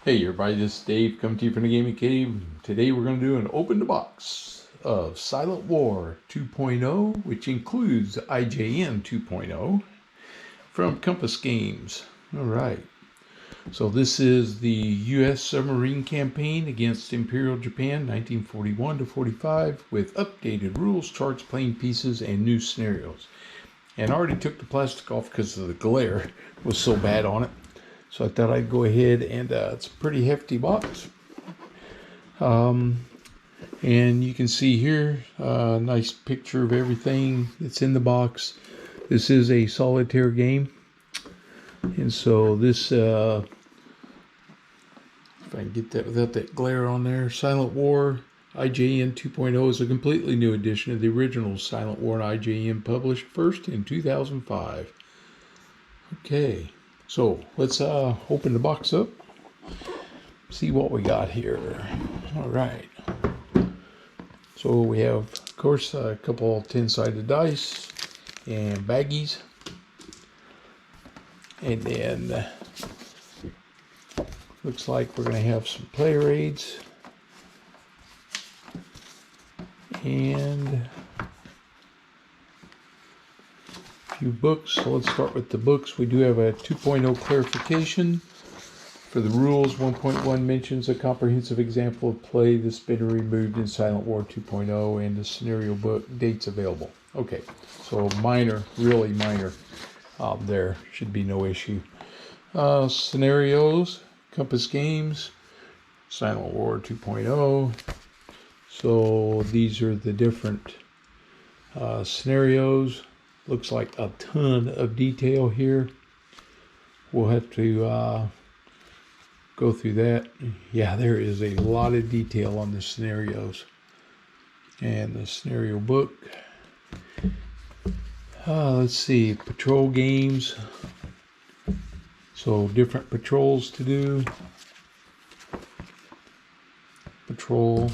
Hey everybody, this is Dave coming to you from the Gaming Cave. Today we're going to do an open the box of Silent War 2.0, which includes IJN 2.0 from Compass Games. Alright, so this is the U.S. submarine campaign against Imperial Japan 1941 to 45 with updated rules, charts, playing pieces, and new scenarios. And I already took the plastic off because of the glare was so bad on it. So I thought I'd go ahead and it's a pretty hefty box. And you can see here a nice picture of everything that's in the box. This is a solitaire game. And so this, if I can get that without that glare on there, Silent War IJN 2.0 is a completely new edition of the original Silent War and IJN, published first in 2005. Okay. So let's open the box up, see what we got here. All right. So we have, of course, a couple 10-sided dice and baggies. And then looks like we're going to have some player aids. And few books. So let's start with the books. We do have a 2.0 clarification for the rules. 1.1 mentions a comprehensive example of play that's been removed in Silent War 2.0, and the scenario book dates available. Okay, so minor, really minor. There should be no issue. Scenarios, Compass Games, Silent War 2.0. So these are the different scenarios. Looks like a ton of detail here. We'll have to go through that. Yeah, there is a lot of detail on the scenarios. And the scenario book. Let's see, patrol games. So different patrols to do. Patrol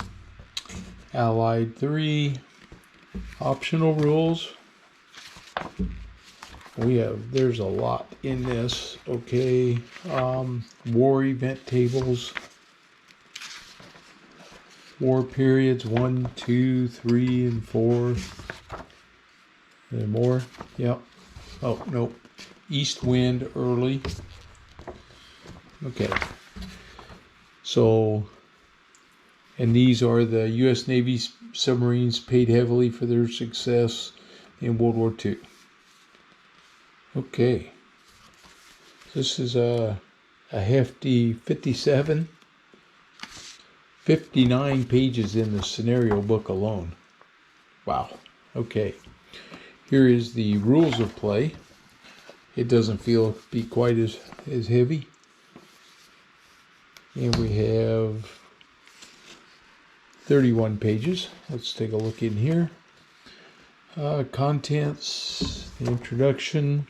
Allied 3. Optional rules. There's a lot in this. Okay. War event tables. War periods 1, 2, 3, and 4. There more? Yep. Oh, nope. East wind early. Okay. So, and these are the U.S. Navy submarines paid heavily for their success in World War II. Okay. This is a hefty 59 pages in the scenario book alone. Wow. Okay. Here is the rules of play. It doesn't feel to be quite as heavy. And we have 31 pages. Let's take a look in here. Contents, the introduction.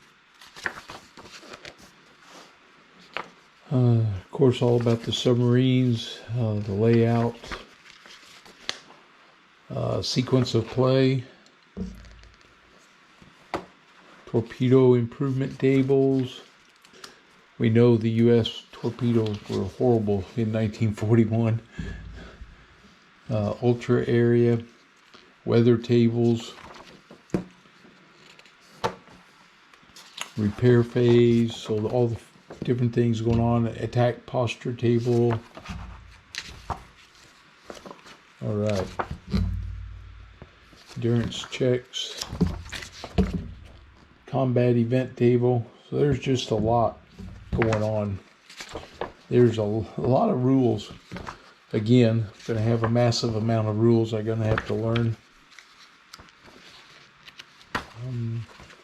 Of course, all about the submarines, the layout, sequence of play, torpedo improvement tables. We know the U.S. torpedoes were horrible in 1941. Ultra area, weather tables, repair phase, so all the different things going on. Attack posture table. All right. Endurance checks. Combat event table. So there's just a lot going on. There's a lot of rules. Again, going to have a massive amount of rules I'm going to have to learn.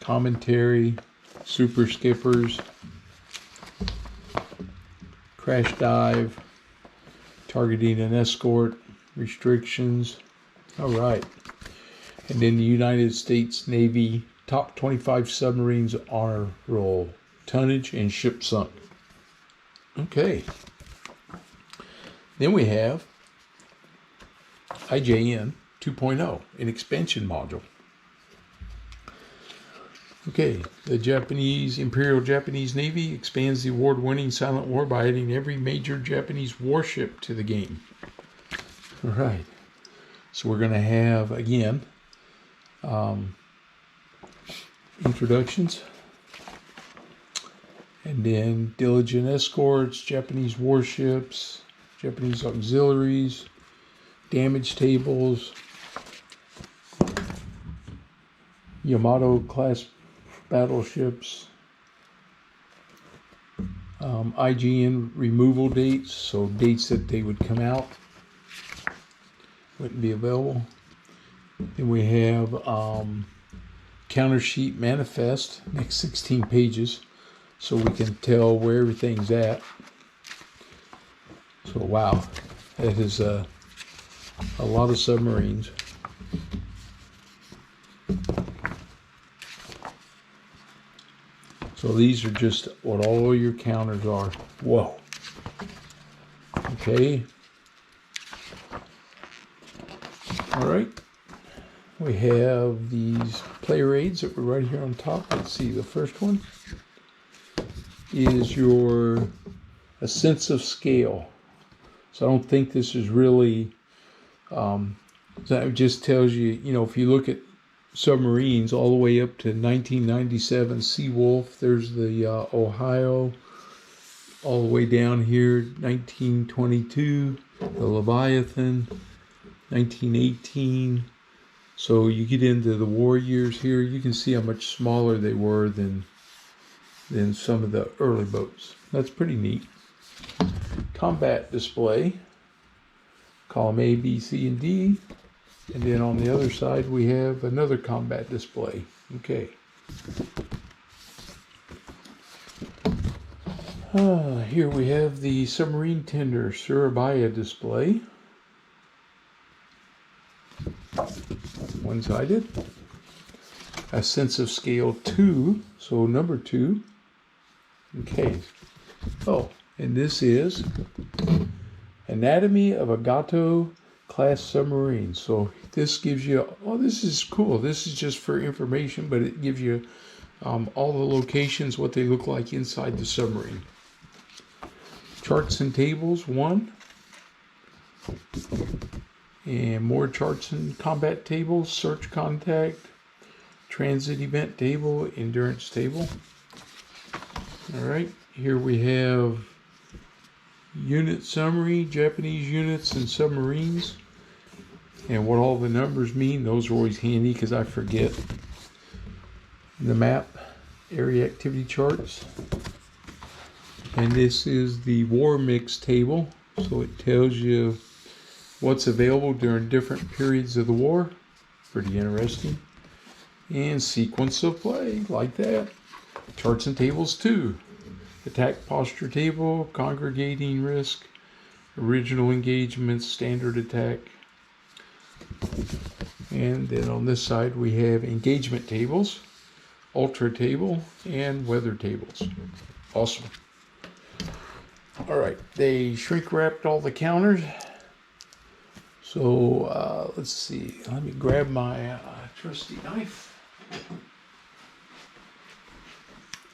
Commentary, super skippers, crash dive, targeting an escort, restrictions. All right. And then the United States Navy top 25 submarines honor roll, tonnage, and ship sunk. Okay. Then we have IJN 2.0, an expansion module. Okay, the Imperial Japanese Navy expands the award-winning Silent War by adding every major Japanese warship to the game. All right, so we're going to have, again, introductions, and then diligent escorts, Japanese warships, Japanese auxiliaries, damage tables, Yamato class battleships, IGN removal dates, so dates that they would come out, wouldn't be available. Then we have counter sheet manifest, next 16 pages, so we can tell where everything's at. So wow, that is a lot of submarines. So these are just what all your counters are. Whoa. Okay. All right. We have these player aids that were right here on top. Let's see. The first one is a sense of scale. So I don't think this is really. That just tells you, if you look at submarines all the way up to 1997 Seawolf, there's the Ohio, all the way down here 1922 the Leviathan, 1918. So you get into the war years here, you can see how much smaller they were than some of the early boats. That's pretty neat. Combat display, column A, B, C, and D. And then on the other side, we have another combat display. Okay. Here we have the submarine tender Surabaya display. One-sided. A sense of scale 2, so number 2. Okay. Oh, and this is Anatomy of a Gato class submarine. So this gives you, this is cool. This is just for information, but it gives you all the locations, what they look like inside the submarine. Charts and tables, 1. And more charts and combat tables, search contact, transit event table, endurance table. All right, here we have unit summary, Japanese units and submarines, and what all the numbers mean. Those are always handy because I forget. The map, area activity charts, and this is the war mix table, so it tells you what's available during different periods of the war. Pretty interesting. And sequence of play, like that. Charts and tables 2. Attack posture table, congregating risk, original engagement, standard attack. And then on this side we have engagement tables, ultra table, and weather tables. Awesome. All right, they shrink wrapped all the counters. So let's see, let me grab my trusty knife.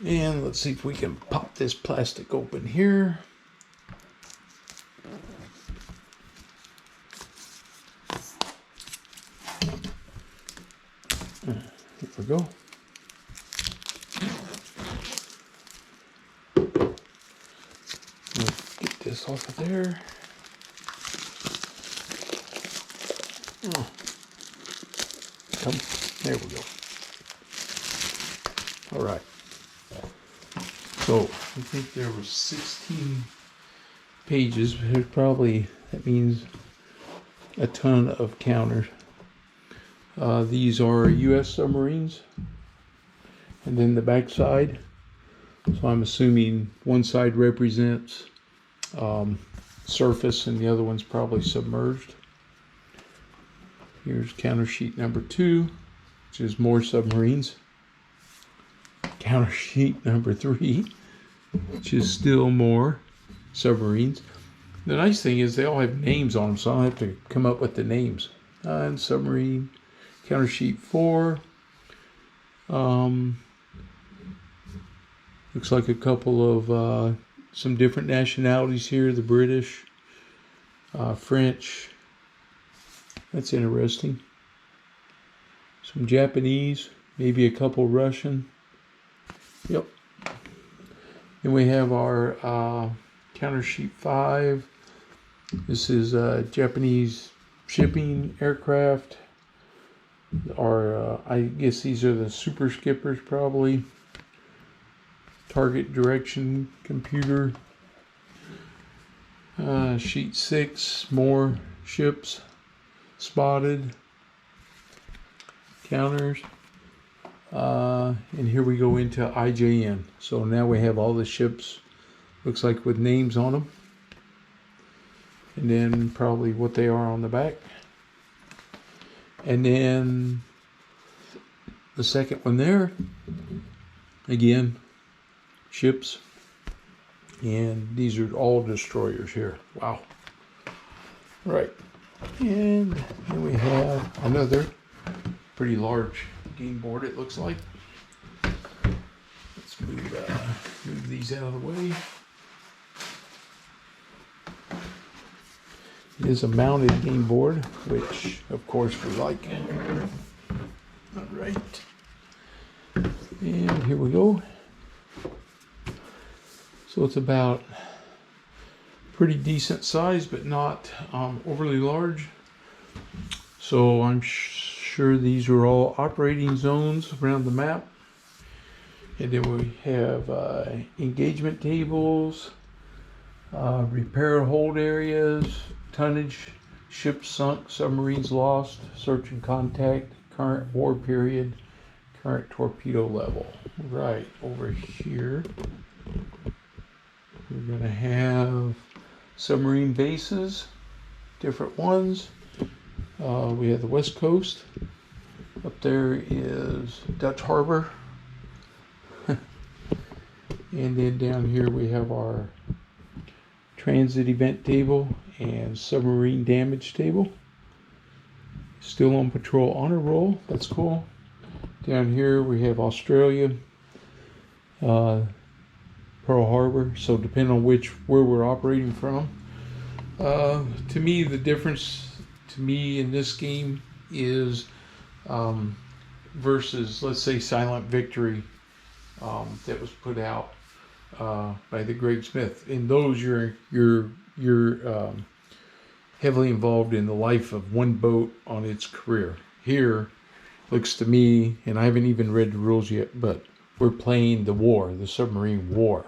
And let's see if we can pop this plastic open here. Here we go. Let's get this off of there. Come, there we go. All right. So I think there were 16 pages. There's probably, that means a ton of counters. These are U.S. submarines, and then the back side. So I'm assuming one side represents surface and the other one's probably submerged. Here's counter sheet number 2, which is more submarines. Counter sheet number 3, which is still more submarines. The nice thing is they all have names on them, so I don't have to come up with the names. And submarine, counter sheet 4, Looks like a couple of some different nationalities here. The British, French. That's interesting. Some Japanese, maybe a couple Russian. Yep. Then we have our counter sheet 5. This is Japanese shipping aircraft. I guess these are the super skippers probably. Target direction computer. Sheet 6, more ships spotted. Counters. And here we go into IJN. So now we have all the ships, looks like with names on them. And then probably what they are on the back. And then the second one there, again, ships. And these are all destroyers here. Wow. Right. And then we have another pretty large game board, it looks like. Let's move these out of the way. It is a mounted game board, which of course we like. All right. And here we go. So it's about pretty decent size, but not overly large. So I'm sure these are all operating zones around the map. And then we have engagement tables, repair hold areas, tonnage, ships sunk, submarines lost, search and contact, current war period, current torpedo level. Right over here, we're going to have submarine bases, different ones. We have the West Coast. Up there is Dutch Harbor. And then down here we have our transit event table and submarine damage table. Still on patrol honor roll. That's cool. Down here we have Australia, Pearl Harbor. So depending on where we're operating from. To me, the difference in this game is versus, let's say, Silent Victory that was put out by the Greg Smith. In those, you're heavily involved in the life of one boat on its career. Here, looks to me, and I haven't even read the rules yet, but we're playing the war, the submarine war.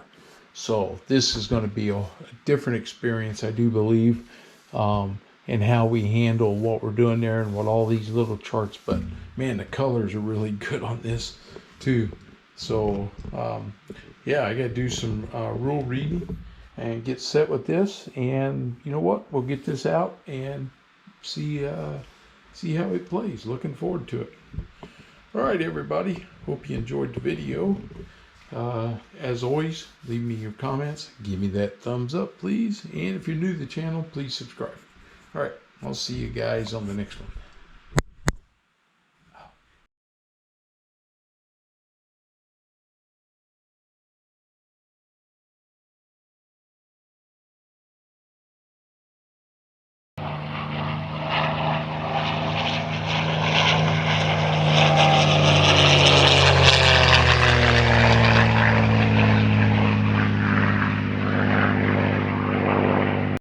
So this is going to be a different experience, I do believe, and how we handle what we're doing there and what all these little charts. But man, the colors are really good on this too. So yeah, I got to do some rule reading and get set with this. And you know what? We'll get this out and see how it plays. Looking forward to it. All right, everybody. Hope you enjoyed the video. As always, leave me your comments. Give me that thumbs up, please. And if you're new to the channel, please subscribe. All right, I'll see you guys on the next one.